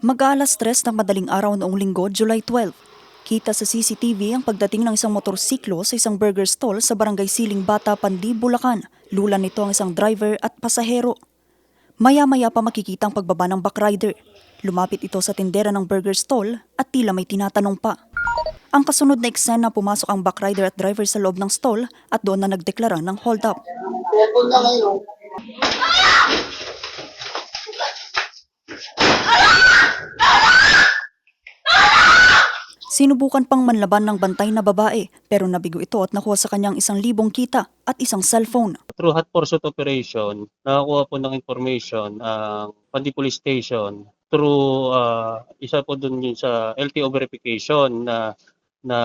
Mag-aalas 3 ng madaling araw noong Linggo, July 12. Kita sa CCTV ang pagdating ng isang motorsiklo sa isang burger stall sa barangay Siling Bata, Pandi, Bulacan. Lulan nito ang isang driver at pasahero. Maya-maya pa makikita ang pagbaba ng backrider. Lumapit ito sa tindera ng burger stall at tila may tinatanong pa. Ang kasunod na eksena, pumasok ang backrider at driver sa loob ng stall at doon na nagdeklara ng hold up. Sinubukan pang manlaban ng bantay na babae pero nabigo ito at nakuha sa kanyang 1,000 kita at isang cellphone. Through hot pursuit operation, nakakuha po ng information ang Pandi Police Station through isa po dun yun sa LTO verification na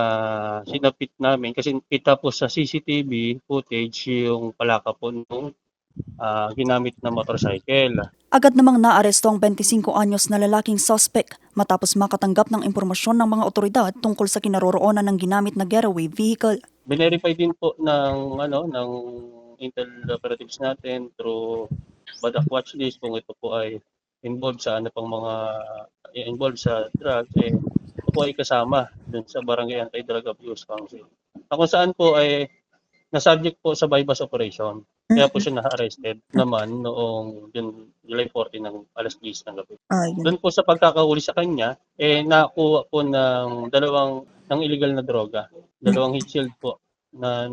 sinapit namin kasi kita po sa CCTV footage yung palaka po nung ginamit na motorcycle. Agad namang naaresto ang 25 anyos na lalaking suspect matapos makatanggap ng impormasyon ng mga otoridad tungkol sa kinaroroonan ng ginamit na getaway vehicle. Binerify din po ng intel operatives natin through Badak Watchlist kung ito po ay involved sa involved sa drugs, ito po ay kasama dun sa Barangay Anti-Drug Abuse Council. Kung saan po ay na-subject po sa bypass operation. Kaya po siya na-arrested naman noong July 14 ng alas 10 ng gabi. Doon po sa pagkakahuli sa kanya, nakuha po ng ng illegal na droga, 2 heat shield po na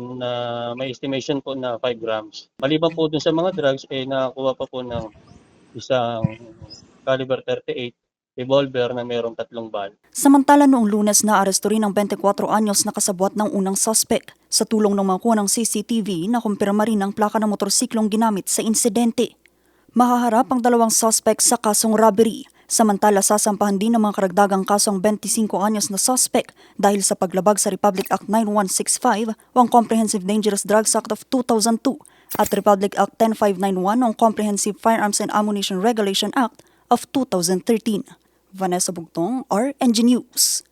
may estimation po na 5 grams. Maliban po dun sa mga drugs, nakakuha pa po ng isang caliber 38 revolver na mayroong 3 bal. Samantala noong Lunes naaresto rin ang 24 anyos na kasabwat ng unang suspect sa tulong ng mga ng CCTV na kumpirma rin ang plaka ng motorsiklong ginamit sa insidente. Mahaharap ang 2 suspect sa kasong robbery. Samantala sasampahan din ng mga karagdagang kaso ang 25 anyos na suspect dahil sa paglabag sa Republic Act 9165 o ang Comprehensive Dangerous Drugs Act of 2002 at Republic Act 10591 o ang Comprehensive Firearms and Ammunition Regulation Act of 2013. Vanessa Bugtong, RNG News.